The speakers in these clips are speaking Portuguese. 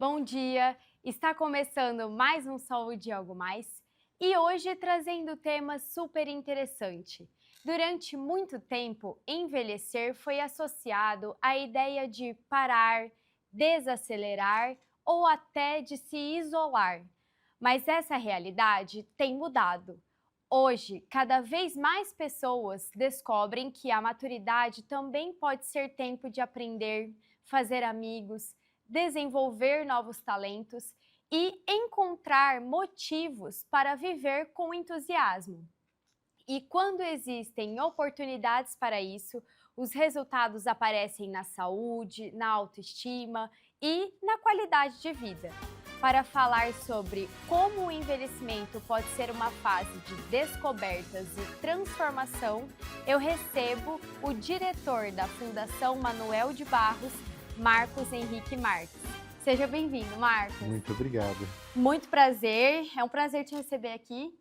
Bom dia! Está começando mais um Saúde e Algo Mais e hoje trazendo um tema super interessante. Durante muito tempo, envelhecer foi associado à ideia de parar, desacelerar ou até de se isolar. Mas essa realidade tem mudado. Hoje, cada vez mais pessoas descobrem que a maturidade também pode ser tempo de aprender, fazer amigos, desenvolver novos talentos e encontrar motivos para viver com entusiasmo. E quando existem oportunidades para isso, os resultados aparecem na saúde, na autoestima e na qualidade de vida. Para falar sobre como o envelhecimento pode ser uma fase de descobertas e transformação, eu recebo o diretor da Fundação Manuel de Barros, Marcos Henrique Marques. Seja bem-vindo, Marcos. Muito obrigado. Muito prazer, é um prazer te receber aqui.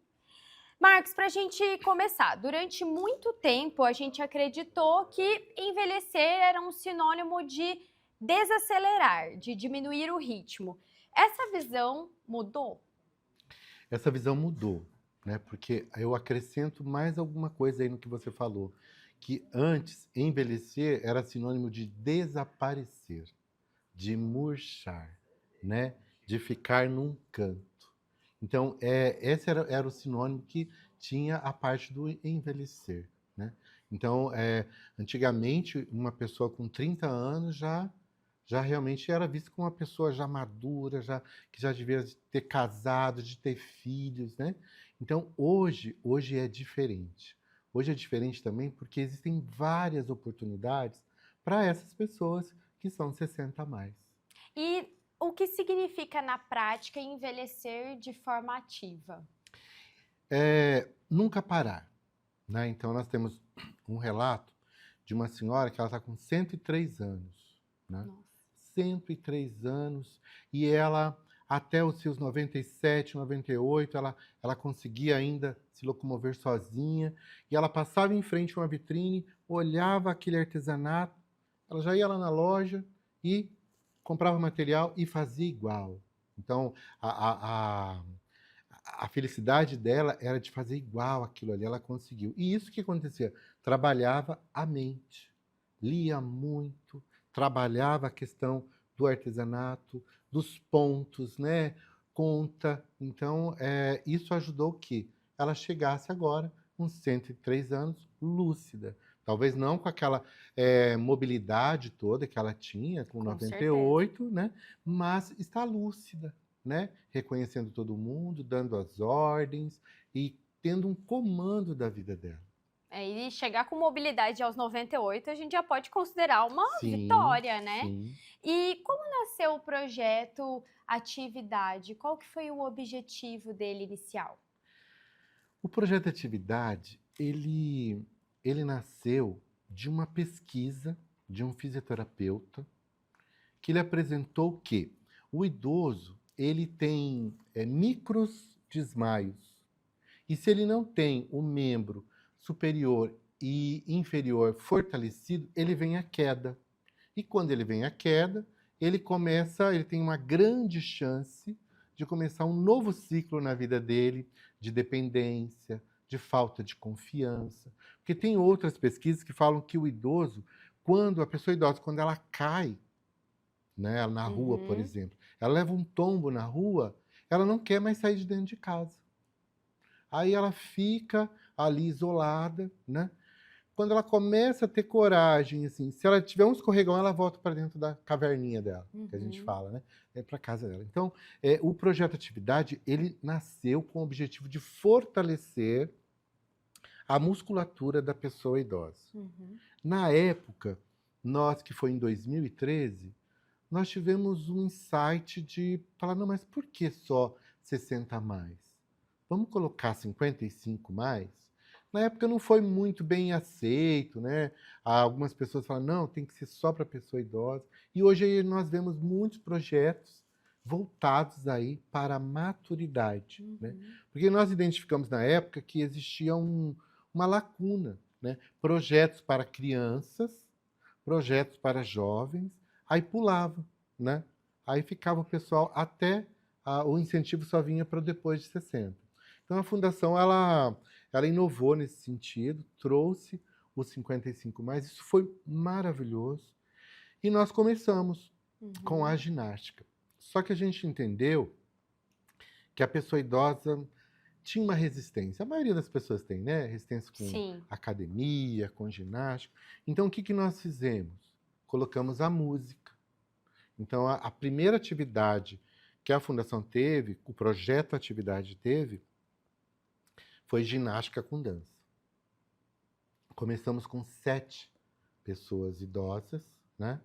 Marcos, para a gente começar, durante muito tempo a gente acreditou que envelhecer era um sinônimo de desacelerar, de diminuir o ritmo. Essa visão mudou? Essa visão mudou, né? Porque eu acrescento mais alguma coisa aí no que você falou, que antes envelhecer era sinônimo de desaparecer, de murchar, né? De ficar num canto. Então, esse era o sinônimo que tinha a parte do envelhecer, né? Então, antigamente, uma pessoa com 30 anos já realmente era vista como uma pessoa já madura, que já devia ter casado, de ter filhos, né? Então, hoje é diferente. Hoje é diferente também porque existem várias oportunidades para essas pessoas que são 60 a mais. E o que significa na prática envelhecer de forma ativa? Nunca parar, né? Então, nós temos um relato de uma senhora que ela está com 103 anos, né? Nossa. 103 anos, e ela, até os seus 97, 98, ela conseguia ainda se locomover sozinha, e ela passava em frente a uma vitrine, olhava aquele artesanato, ela já ia lá na loja e comprava material e fazia igual. Então, a felicidade dela era de fazer igual aquilo ali, ela conseguiu. E isso que acontecia, trabalhava a mente, lia muito, trabalhava a questão do artesanato, dos pontos, né? Conta. Então, isso ajudou que ela chegasse agora, com 103 anos, lúcida. Talvez não com aquela mobilidade toda que ela tinha, com Com noventa e certeza. oito, né? Mas está lúcida, né? Reconhecendo todo mundo, dando as ordens e tendo um comando da vida dela. E chegar com mobilidade aos 98, a gente já pode considerar uma Sim, vitória, né? sim. E como nasceu o projeto Atividade? Qual que foi o objetivo dele inicial? O projeto Atividade, ele nasceu de uma pesquisa de um fisioterapeuta que ele apresentou que o idoso ele tem micros desmaios. E se ele não tem o membro superior e inferior fortalecido, ele vem à queda. E quando ele vem à queda, ele tem uma grande chance de começar um novo ciclo na vida dele, de dependência, de falta de confiança. Porque tem outras pesquisas que falam que o idoso, quando a pessoa idosa, quando ela cai, né, na rua, por Uhum. exemplo, ela leva um tombo na rua, ela não quer mais sair de dentro de casa. Aí ela fica ali isolada, né? Quando ela começa a ter coragem, assim, se ela tiver um escorregão, ela volta para dentro da caverninha dela, que a gente Uhum. fala, né? Para casa dela. Então, o projeto Atividade, ele nasceu com o objetivo de fortalecer a musculatura da pessoa idosa. Uhum. Na época, nós que foi em 2013, nós tivemos um insight de falar, não, mas por que só 60 a mais? Vamos colocar 55 mais? Na época não foi muito bem aceito, né? Algumas pessoas falam, não, tem que ser só para pessoa idosa. E hoje nós vemos muitos projetos voltados aí para a maturidade, né? Uhum. Porque nós identificamos na época que existia uma lacuna, né? Projetos para crianças, projetos para jovens, aí pulava, né? aí ficava o pessoal até, o incentivo só vinha para depois de 60. Então a fundação, ela inovou nesse sentido, trouxe os 55+, isso foi maravilhoso. E nós começamos com a ginástica. Só que a gente entendeu que a pessoa idosa tinha uma resistência. A maioria das pessoas tem, né? Resistência com Sim. academia, com ginástica. Então, o que nós fizemos? Colocamos a música. Então, a primeira atividade que a Fundação teve, o projeto Atividade teve, foi ginástica com dança. Começamos com 7 pessoas idosas, né?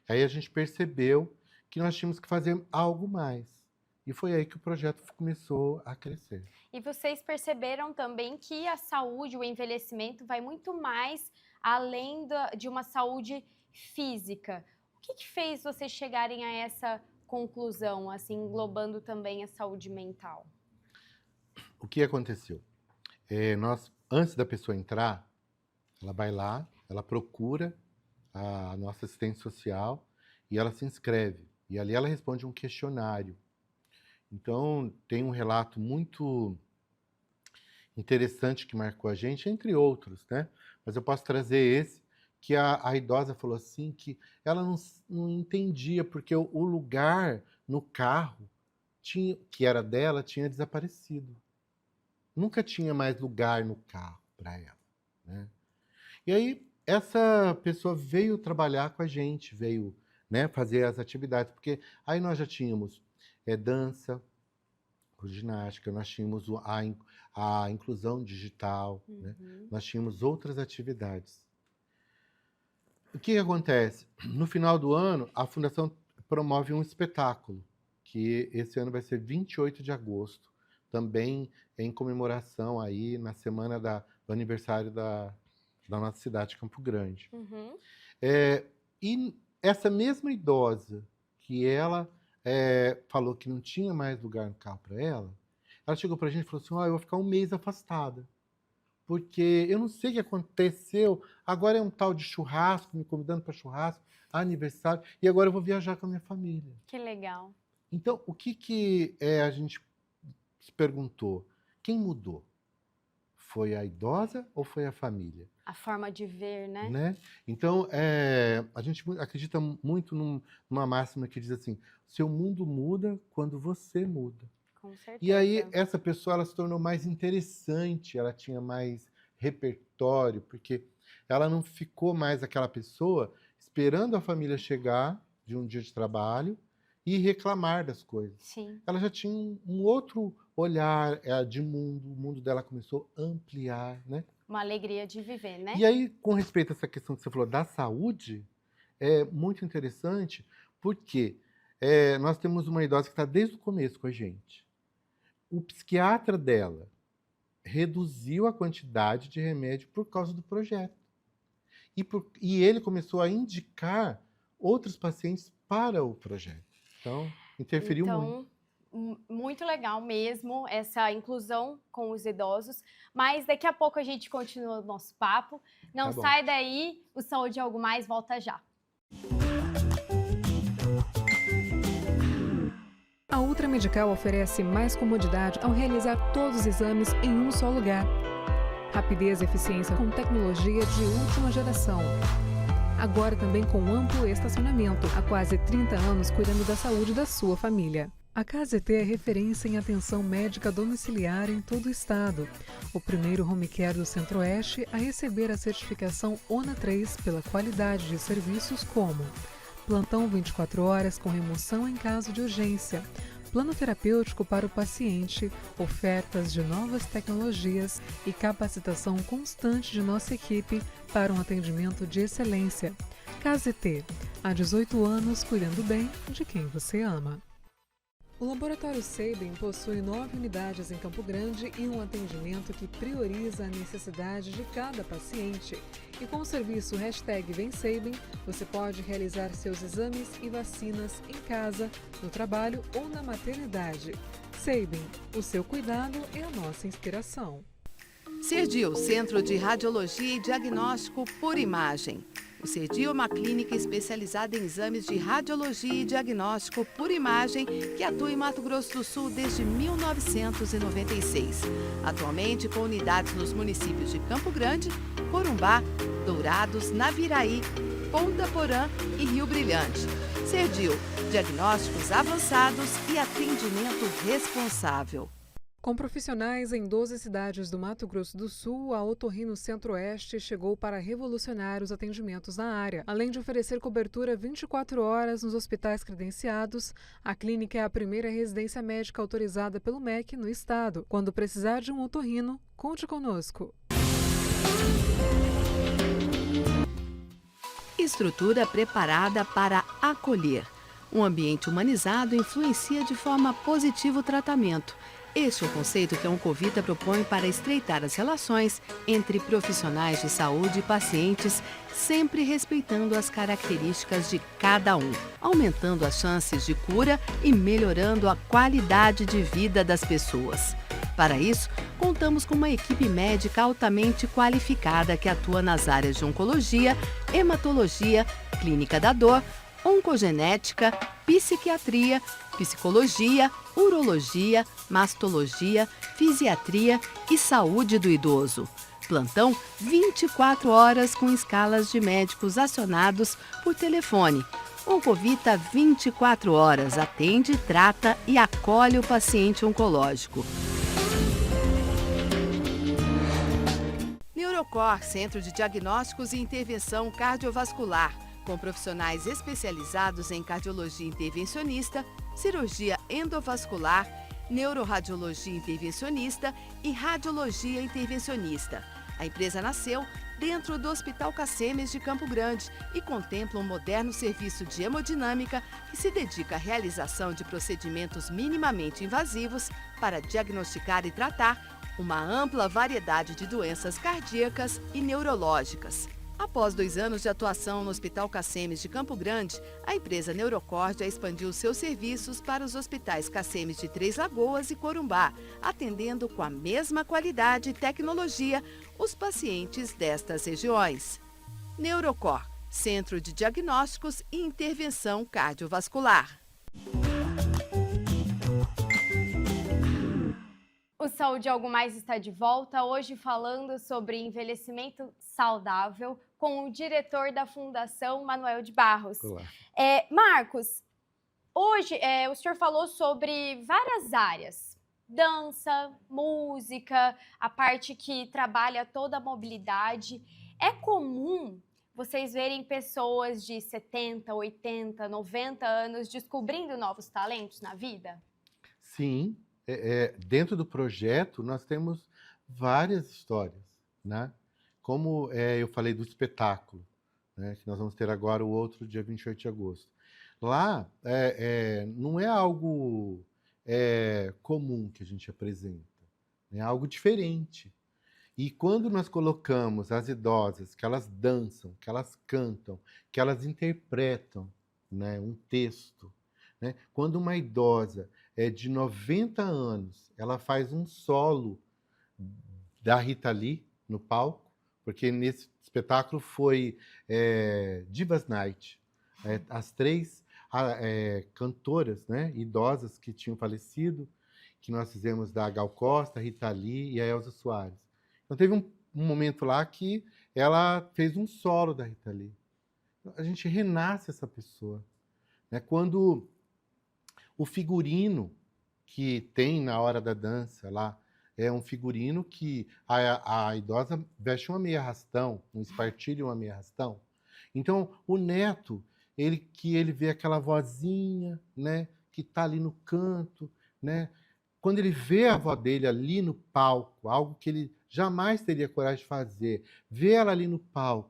Aí a gente percebeu que nós tínhamos que fazer algo mais. E foi aí que o projeto começou a crescer. E vocês perceberam também que a saúde, o envelhecimento vai muito mais além de uma saúde física. O que fez vocês chegarem a essa conclusão, assim, englobando também a saúde mental? O que aconteceu? Nós, antes da pessoa entrar, ela vai lá, ela procura a nossa assistente social e ela se inscreve. E ali ela responde um questionário. Então, tem um relato muito interessante que marcou a gente, entre outros, né? Mas eu posso trazer esse, que a idosa falou assim, que ela não entendia, porque o lugar no carro, que era dela, tinha desaparecido. Nunca tinha mais lugar no carro para ela, né? E aí, essa pessoa veio trabalhar com a gente, veio, né, fazer as atividades, porque aí nós já tínhamos dança, ginástica, nós tínhamos a inclusão digital, né? Nós tínhamos outras atividades. O que acontece? No final do ano, a Fundação promove um espetáculo, que esse ano vai ser 28 de agosto, também em comemoração aí na semana do aniversário da nossa cidade, Campo Grande. E essa mesma idosa, que ela falou que não tinha mais lugar no carro para ela chegou para a gente e falou assim, eu vou ficar um mês afastada, porque eu não sei o que aconteceu, agora é um tal de churrasco, me convidando para churrasco, aniversário, e agora eu vou viajar com a minha família. Que legal. Então, o que a gente se perguntou? Quem mudou? Foi a idosa ou foi a família? A forma de ver, né? Então, a gente acredita muito numa máxima que diz assim, seu mundo muda quando você muda. Com certeza. E aí, essa pessoa ela se tornou mais interessante, ela tinha mais repertório, porque ela não ficou mais aquela pessoa esperando a família chegar de um dia de trabalho e reclamar das coisas. Sim. Ela já tinha um outro olhar de mundo, o mundo dela começou a ampliar, né? Uma alegria de viver, né? E aí, com respeito a essa questão que você falou da saúde, é muito interessante, porque nós temos uma idosa que está desde o começo com a gente. O psiquiatra dela reduziu a quantidade de remédio por causa do projeto. E ele começou a indicar outros pacientes para o projeto. Então, interferiu muito. Muito legal mesmo essa inclusão com os idosos, mas daqui a pouco a gente continua o nosso papo. Não sai daí, o Saúde é Algo Mais volta já. A Ultra Medical oferece mais comodidade ao realizar todos os exames em um só lugar. Rapidez e eficiência com tecnologia de última geração. Agora também com amplo estacionamento, há quase 30 anos cuidando da saúde da sua família. A KZT é referência em atenção médica domiciliar em todo o estado. O primeiro home care do Centro-Oeste a receber a certificação ONA 3 pela qualidade de serviços como plantão 24 horas com remoção em caso de urgência, plano terapêutico para o paciente, ofertas de novas tecnologias e capacitação constante de nossa equipe para um atendimento de excelência. KZT, há 18 anos cuidando bem de quem você ama. O Laboratório Sabin possui 9 unidades em Campo Grande e um atendimento que prioriza a necessidade de cada paciente. E com o serviço #VemSabin, você pode realizar seus exames e vacinas em casa, no trabalho ou na maternidade. Sabin, o seu cuidado é a nossa inspiração. CERDIL, Centro de Radiologia e Diagnóstico por Imagem. O Serdio é uma clínica especializada em exames de radiologia e diagnóstico por imagem que atua em Mato Grosso do Sul desde 1996. Atualmente com unidades nos municípios de Campo Grande, Corumbá, Dourados, Naviraí, Ponta Porã e Rio Brilhante. Serdio, diagnósticos avançados e atendimento responsável. Com profissionais em 12 cidades do Mato Grosso do Sul, a Otorrino Centro-Oeste chegou para revolucionar os atendimentos na área. Além de oferecer cobertura 24 horas nos hospitais credenciados, a clínica é a primeira residência médica autorizada pelo MEC no estado. Quando precisar de um otorrino, conte conosco. Estrutura preparada para acolher. Um ambiente humanizado influencia de forma positiva o tratamento. Este é o conceito que a Oncovita propõe para estreitar as relações entre profissionais de saúde e pacientes, sempre respeitando as características de cada um, aumentando as chances de cura e melhorando a qualidade de vida das pessoas. Para isso, contamos com uma equipe médica altamente qualificada que atua nas áreas de oncologia, hematologia, clínica da dor, oncogenética, psiquiatria, psicologia, urologia, mastologia, fisiatria e saúde do idoso. Plantão 24 horas com escalas de médicos acionados por telefone. Oncovita 24 horas atende, trata e acolhe o paciente oncológico. Neurocor, Centro de Diagnósticos e Intervenção Cardiovascular, com profissionais especializados em cardiologia intervencionista, cirurgia endovascular, neuroradiologia intervencionista e radiologia intervencionista. A empresa nasceu dentro do Hospital Cacemes de Campo Grande e contempla um moderno serviço de hemodinâmica que se dedica à realização de procedimentos minimamente invasivos para diagnosticar e tratar uma ampla variedade de doenças cardíacas e neurológicas. Após 2 anos de atuação no Hospital Cacemes de Campo Grande, a empresa Neurocor já expandiu seus serviços para os hospitais Cacemes de Três Lagoas e Corumbá, atendendo com a mesma qualidade e tecnologia os pacientes destas regiões. Neurocor, Centro de Diagnósticos e Intervenção Cardiovascular. O Saúde Algo Mais está de volta, hoje falando sobre envelhecimento saudável com o diretor da Fundação Manuel de Barros. Olá. Marcos, hoje o senhor falou sobre várias áreas, dança, música, a parte que trabalha toda a mobilidade. É comum vocês verem pessoas de 70, 80, 90 anos descobrindo novos talentos na vida? Sim. Dentro do projeto, nós temos várias histórias, né? Como eu falei do espetáculo, né? Que nós vamos ter agora o outro dia 28 de agosto. Lá, não é algo comum que a gente apresenta, é algo diferente. E quando nós colocamos as idosas, que elas dançam, que elas cantam, que elas interpretam, né, um texto, né? Quando uma idosa de 90 anos, ela faz um solo da Rita Lee no palco, porque nesse espetáculo foi Divas Night. As 3 cantoras, né, idosas que tinham falecido, que nós fizemos da Gal Costa, a Rita Lee e a Elza Soares. Então teve um momento lá que ela fez um solo da Rita Lee. A gente renasce essa pessoa, né? Quando o figurino que tem na hora da dança lá é um figurino que a idosa veste uma meia arrastão, um espartilho e uma meia arrastão. Então, o neto, ele vê aquela vozinha, né, que está ali no canto, né? Quando ele vê a avó dele ali no palco, algo que ele jamais teria coragem de fazer, vê ela ali no palco,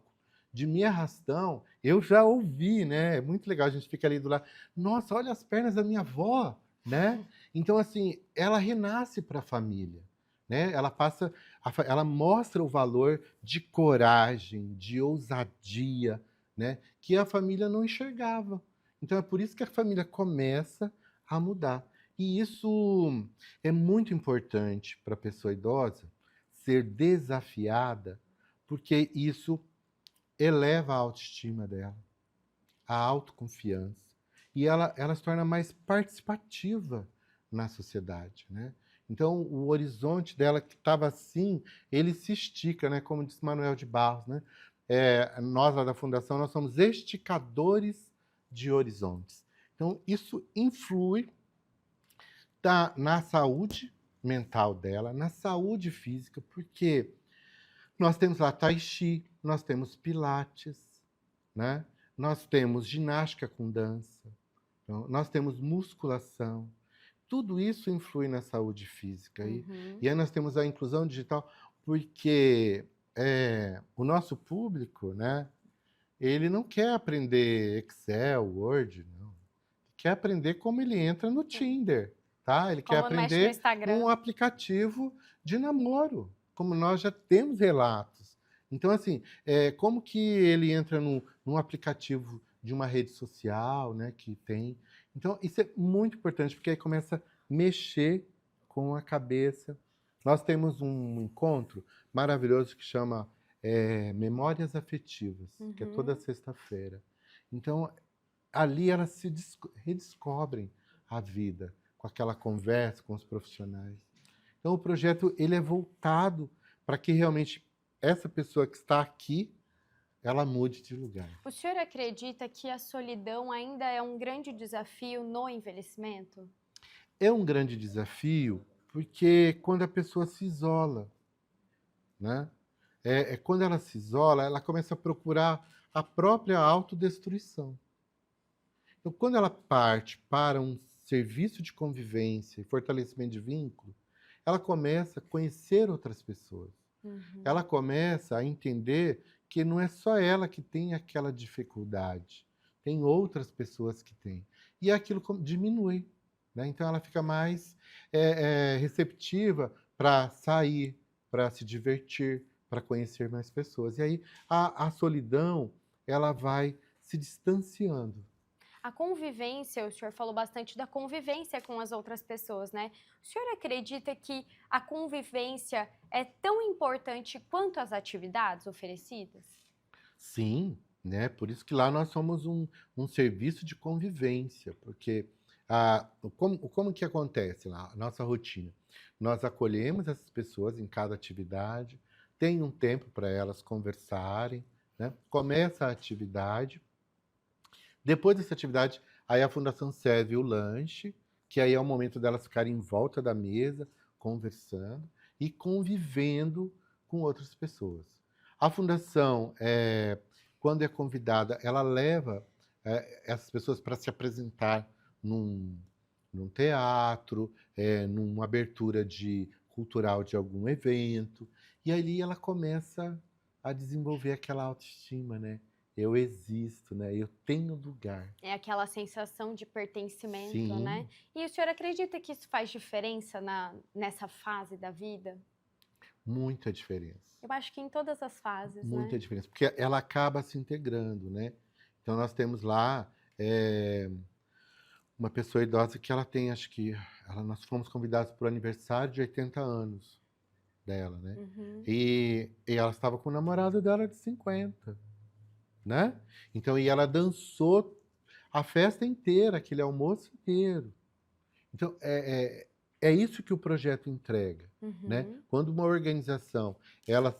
de meia arrastão, eu já ouvi, né? É muito legal, a gente fica ali do lado. Nossa, olha as pernas da minha avó, né? Então, assim, ela renasce para a família, né? Ela mostra o valor de coragem, de ousadia, né? Que a família não enxergava. Então, é por isso que a família começa a mudar. E isso é muito importante para a pessoa idosa ser desafiada, porque isso eleva a autoestima dela, a autoconfiança, e ela se torna mais participativa na sociedade, né? Então, o horizonte dela, que estava assim, ele se estica, né? Como disse Manuel de Barros, né? Nós, lá da Fundação, nós somos esticadores de horizontes. Então, isso influi na saúde mental dela, na saúde física, porque nós temos lá Tai Chi, nós temos Pilates, né? Nós temos ginástica com dança, então, nós temos musculação. Tudo isso influi na saúde física. E aí nós temos a inclusão digital, porque o nosso público, né, ele não quer aprender Excel, Word, não. Ele quer aprender como ele entra no Tinder, tá? Ele quer Como mexe no aprender Instagram. um aplicativo de namoro, como nós já temos relatos. Então, assim, como que ele entra num aplicativo de uma rede social, né, que tem. Então, isso é muito importante, porque aí começa a mexer com a cabeça. Nós temos um encontro maravilhoso que chama Memórias Afetivas, que é toda sexta-feira. Então, ali elas se redescobrem a vida, com aquela conversa com os profissionais. Então, o projeto ele é voltado para que realmente essa pessoa que está aqui, ela mude de lugar. O senhor acredita que a solidão ainda é um grande desafio no envelhecimento? É um grande desafio, porque quando a pessoa se isola, né? Quando ela se isola, ela começa a procurar a própria autodestruição. Então, quando ela parte para um serviço de convivência e fortalecimento de vínculo, ela começa a conhecer outras pessoas. Ela começa a entender que não é só ela que tem aquela dificuldade, tem outras pessoas que têm. E aquilo diminui, né? Então ela fica mais receptiva para sair, para se divertir, para conhecer mais pessoas. E aí a solidão, ela vai se distanciando. A convivência, o senhor falou bastante da convivência com as outras pessoas, né? O senhor acredita que a convivência é tão importante quanto as atividades oferecidas? Sim, né? Por isso que lá nós somos um serviço de convivência, porque como que acontece lá, a nossa rotina? Nós acolhemos essas pessoas em cada atividade, tem um tempo para elas conversarem, né? Começa a atividade. Depois dessa atividade, aí a Fundação serve o lanche, que aí é o momento delas ficarem em volta da mesa, conversando e convivendo com outras pessoas. A Fundação, quando é convidada, ela leva essas pessoas para se apresentar num teatro, numa abertura cultural de algum evento, e ali ela começa a desenvolver aquela autoestima, né? Eu existo, né? Eu tenho lugar. É aquela sensação de pertencimento, Sim. né? E o senhor acredita que isso faz diferença nessa fase da vida? Muita diferença. Eu acho que em todas as fases, Muita né? diferença, porque ela acaba se integrando, né? Então nós temos lá uma pessoa idosa que ela tem, acho que nós fomos convidados para o aniversário de 80 anos dela, né? E ela estava com o namorado dela de 50. Né? Então, e ela dançou a festa inteira, aquele almoço inteiro. Então, é isso que o projeto entrega, né? Quando uma organização ela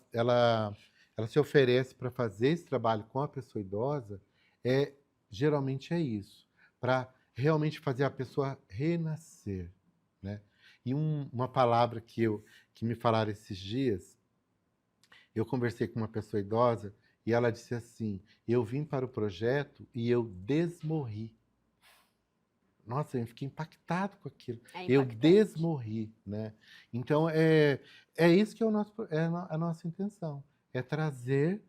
se oferece para fazer esse trabalho com a pessoa idosa, geralmente é isso, para realmente fazer a pessoa renascer, né? E uma palavra que me falaram esses dias, eu conversei com uma pessoa idosa e ela disse assim: eu vim para o projeto e eu desmorri. Nossa, eu fiquei impactado com aquilo. Eu desmorri, né? Então, é isso que é a nossa intenção. É trazer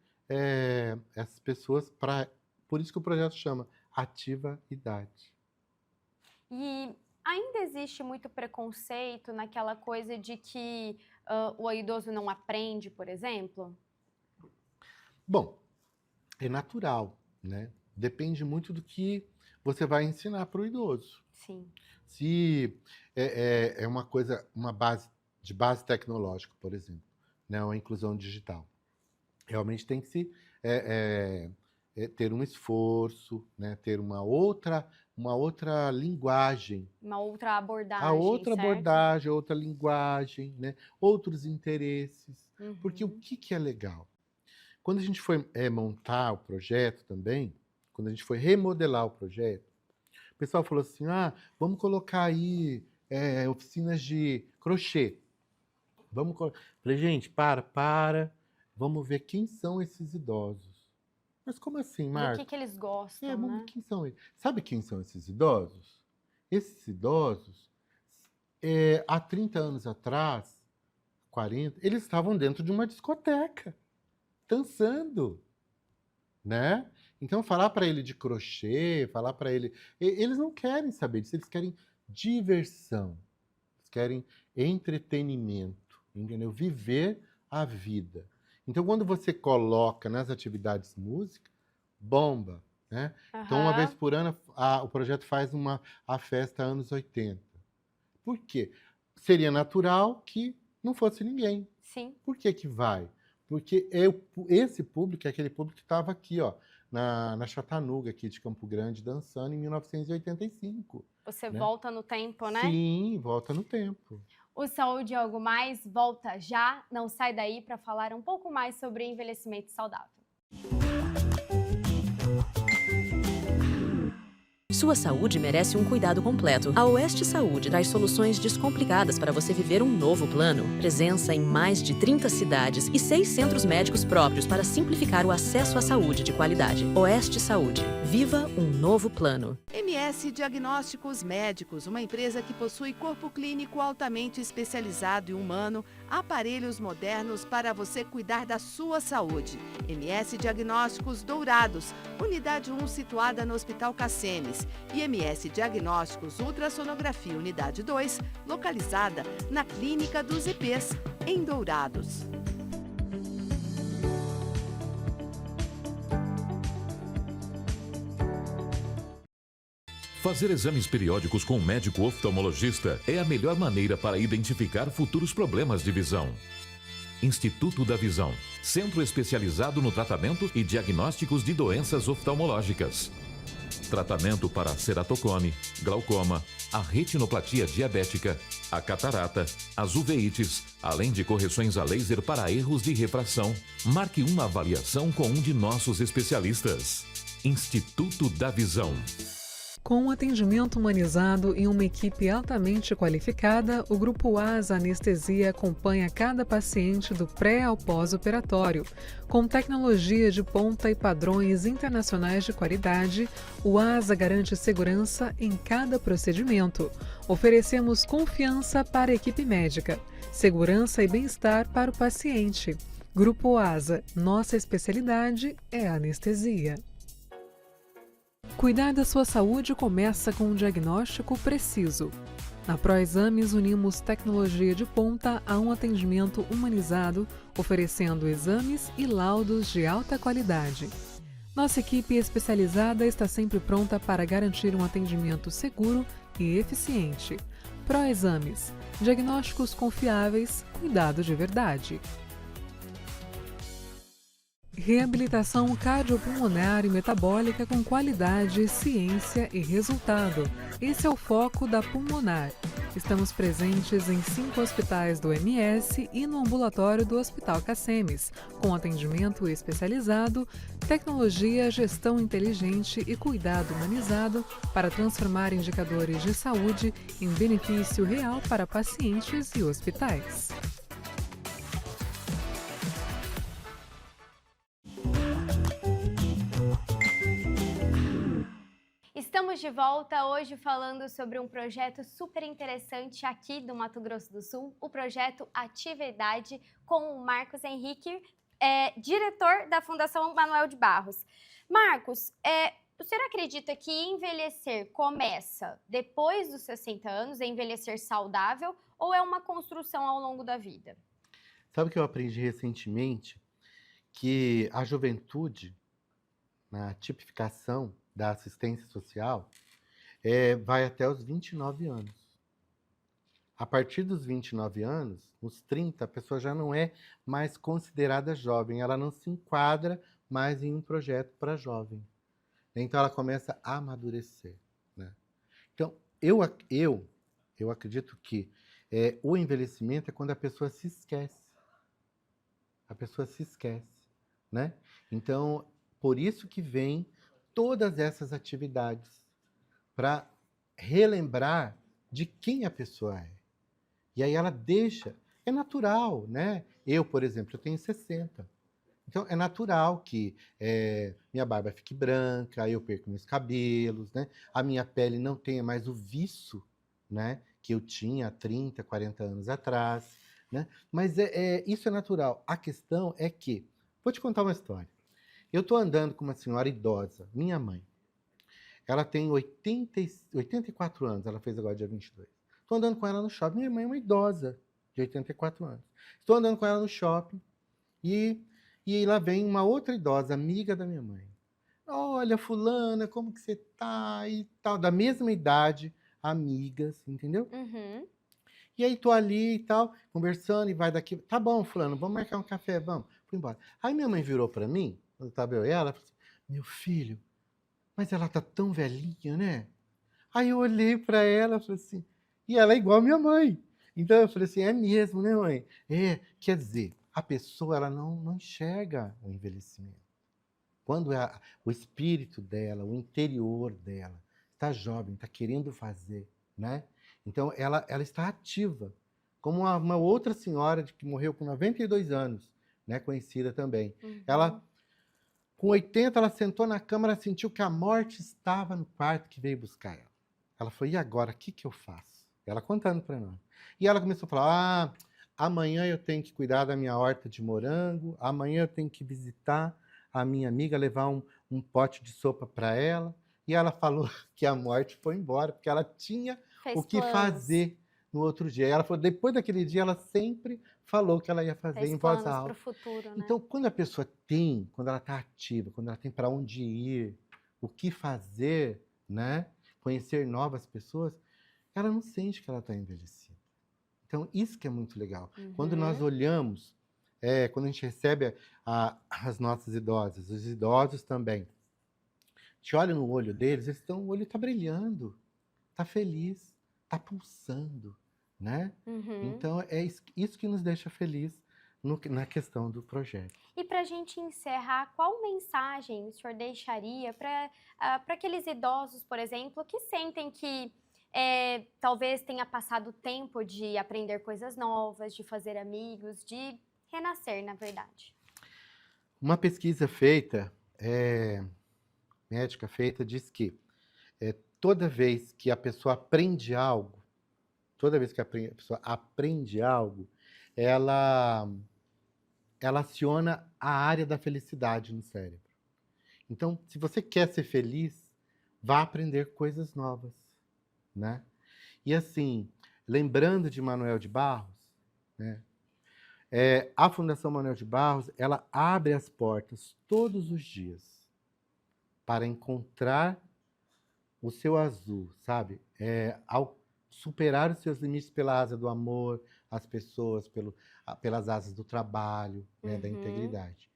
essas pessoas para... Por isso que o projeto chama Ativa Idade. E ainda existe muito preconceito naquela coisa de que o idoso não aprende, por exemplo? Bom, é natural, né? Depende muito do que você vai ensinar para o idoso. Sim. Se é uma coisa, de base tecnológica, por exemplo, né? Uma inclusão digital. Realmente tem que se ter um esforço, né? Ter uma outra linguagem. Uma outra abordagem, A outra certo? abordagem, outra linguagem, né? Outros interesses. Porque o Uhum. que é legal? Quando a gente foi montar o projeto também, quando a gente foi remodelar o projeto, o pessoal falou assim, vamos colocar aí oficinas de crochê. Falei, gente, vamos ver quem são esses idosos. Mas como assim, Do Marco? que eles gostam, Vamos ver né? quem são eles. Sabe quem são esses idosos? Esses idosos, há 30 anos atrás, 40, eles estavam dentro de uma discoteca, dançando, né? Então, falar para ele de crochê, falar para ele... Eles não querem saber disso, eles querem diversão, eles querem entretenimento, entendeu? Viver a vida. Então, quando você coloca nas atividades música, bomba, né? Então, uma vez Aham. por ano, o projeto faz a festa anos 80. Por quê? Seria natural que não fosse ninguém. Sim. Por que que vai? Porque esse público é aquele público que estava aqui, ó, na Chatanuga, aqui de Campo Grande, dançando em 1985. Você né? volta no tempo, né? Sim, volta no tempo. O Saúde e Algo Mais volta já. Não sai daí para falar um pouco mais sobre envelhecimento saudável. Sua saúde merece um cuidado completo. A Oeste Saúde traz soluções descomplicadas para você viver um novo plano. Presença em mais de 30 cidades e 6 centros médicos próprios para simplificar o acesso à saúde de qualidade. Oeste Saúde. Viva um novo plano. MS Diagnósticos Médicos, uma empresa que possui corpo clínico altamente especializado e humano, aparelhos modernos para você cuidar da sua saúde. MS Diagnósticos Dourados, unidade 1 situada no Hospital Cassemes. E MS Diagnósticos Ultrassonografia Unidade 2, localizada na Clínica dos IPs, em Dourados. Fazer exames periódicos com um médico oftalmologista é a melhor maneira para identificar futuros problemas de visão. Instituto da Visão, centro especializado no tratamento e diagnósticos de doenças oftalmológicas. Tratamento para ceratocone, glaucoma, a retinoplatia diabética, a catarata, as uveites, além de correções a laser para erros de refração. Marque uma avaliação com um de nossos especialistas. Instituto da Visão. Com um atendimento humanizado e uma equipe altamente qualificada, o Grupo ASA Anestesia acompanha cada paciente do pré ao pós-operatório. Com tecnologia de ponta e padrões internacionais de qualidade, o ASA garante segurança em cada procedimento. Oferecemos confiança para a equipe médica, segurança e bem-estar para o paciente. Grupo ASA, nossa especialidade é a anestesia. Cuidar da sua saúde começa com um diagnóstico preciso. Na ProExames, unimos tecnologia de ponta a um atendimento humanizado, oferecendo exames e laudos de alta qualidade. Nossa equipe especializada está sempre pronta para garantir um atendimento seguro e eficiente. ProExames, diagnósticos confiáveis, cuidado de verdade. Reabilitação cardiopulmonar e metabólica com qualidade, ciência e resultado. Esse é o foco da Pulmonar. Estamos presentes em 5 hospitais do MS e no ambulatório do Hospital Cassemes, com atendimento especializado, tecnologia, gestão inteligente e cuidado humanizado para transformar indicadores de saúde em benefício real para pacientes e hospitais. Estamos de volta hoje falando sobre um projeto super interessante aqui do Mato Grosso do Sul, o projeto Atividade, com o Marcos Henrique, diretor da Fundação Manuel de Barros. Marcos, o senhor acredita que envelhecer começa depois dos 60 anos, envelhecer saudável, ou é uma construção ao longo da vida? Sabe o que eu aprendi recentemente? Que a juventude, na tipificação da assistência social, vai até os 29 anos. A partir dos 29 anos, nos 30, a pessoa já não é mais considerada jovem, ela não se enquadra mas em um projeto para jovem. Então ela começa a amadurecer, né? Então eu acredito que o envelhecimento é quando a pessoa se esquece. A pessoa se esquece, né? Então por isso que vem todas essas atividades para relembrar de quem a pessoa é. E aí ela deixa, é natural, né? Eu, por exemplo, eu tenho 60. Então é natural que minha barba fique branca, eu perco meus cabelos, né? A minha pele não tenha mais o viço, né, que eu tinha há 30, 40 anos atrás, né? Mas isso é natural. A questão é que, vou te contar uma história. Eu estou andando com uma senhora idosa, minha mãe. Ela tem 84 anos, ela fez agora dia 22. Estou andando com ela no shopping. Minha mãe é uma idosa de 84 anos. Estou andando com ela no shopping e lá vem uma outra idosa, amiga da minha mãe. Olha, fulana, como que você tá? E tal, da mesma idade, amigas, entendeu? Uhum. E aí tô ali e tal, conversando e vai daqui. Tá bom, fulano, vamos marcar um café, vamos. Fui embora. Aí minha mãe virou para mim, quando estava eu e ela falou assim, meu filho, mas ela tá tão velhinha, né? Aí eu olhei para ela e falei assim, e ela é igual a minha mãe. Então eu falei assim, é mesmo, né, mãe? Quer dizer, a pessoa ela não enxerga o envelhecimento. Quando o espírito dela, o interior dela, está jovem, está querendo fazer, né? Então ela está ativa. Como uma outra senhora que morreu com 92 anos, né, conhecida também. Uhum. Ela, com 80, ela sentou na cama, ela sentiu que a morte estava no quarto que veio buscar ela. Ela falou, e agora, o que eu faço? Ela contando para nós. E ela começou a falar, amanhã eu tenho que cuidar da minha horta de morango, amanhã eu tenho que visitar a minha amiga, levar um pote de sopa para ela. E ela falou que a morte foi embora, porque ela tinha o que fazer no outro dia. E ela falou, depois daquele dia, ela sempre falou que ela ia fazer em voz alta. Pro futuro, né? Então, quando a pessoa tem, quando ela está ativa, quando ela tem para onde ir, o que fazer, né? Conhecer novas pessoas, ela não sente que ela está envelhecida. Então, isso que é muito legal. Uhum. Quando nós olhamos, quando a gente recebe as nossas idosas, os idosos também, a gente olha no olho deles, o olho está brilhando, está feliz, está pulsando, né? Uhum. Então, é isso que nos deixa feliz na questão do projeto. E para a gente encerrar, qual mensagem o senhor deixaria para aqueles idosos, por exemplo, que sentem que talvez tenha passado o tempo de aprender coisas novas, de fazer amigos, de renascer, na verdade? Uma pesquisa médica feita, diz que toda vez que a pessoa aprende algo, ela aciona a área da felicidade no cérebro. Então, se você quer ser feliz, vá aprender coisas novas, né? E assim, lembrando de Manuel de Barros, né? A Fundação Manuel de Barros, ela abre as portas todos os dias para encontrar o seu azul, sabe? Ao superar os seus limites pela asa do amor, as pessoas, pelas asas do trabalho, né, da integridade.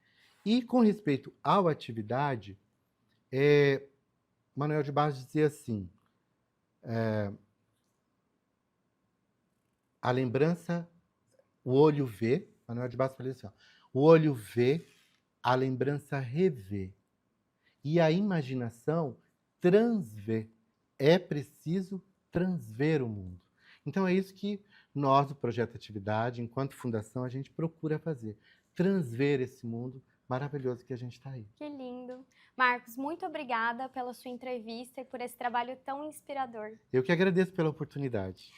E com respeito à atividade, Manuel de Barros dizia assim, a lembrança, o olho vê, Manuel de Barros falou assim, o olho vê, a lembrança revê, e a imaginação transvê. É preciso transver o mundo. Então é isso que nós, do Projeto Atividade, enquanto fundação, a gente procura fazer. Transver esse mundo maravilhoso que a gente está aí. Que lindo. Marcos, muito obrigada pela sua entrevista e por esse trabalho tão inspirador. Eu que agradeço pela oportunidade.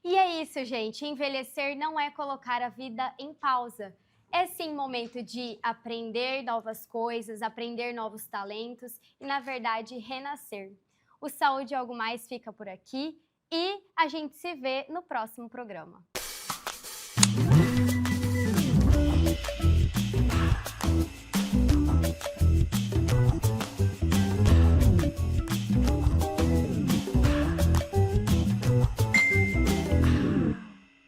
E é isso, gente. Envelhecer não é colocar a vida em pausa. É sim momento de aprender novas coisas, aprender novos talentos e, na verdade, renascer. O Saúde e Algo Mais fica por aqui e a gente se vê no próximo programa.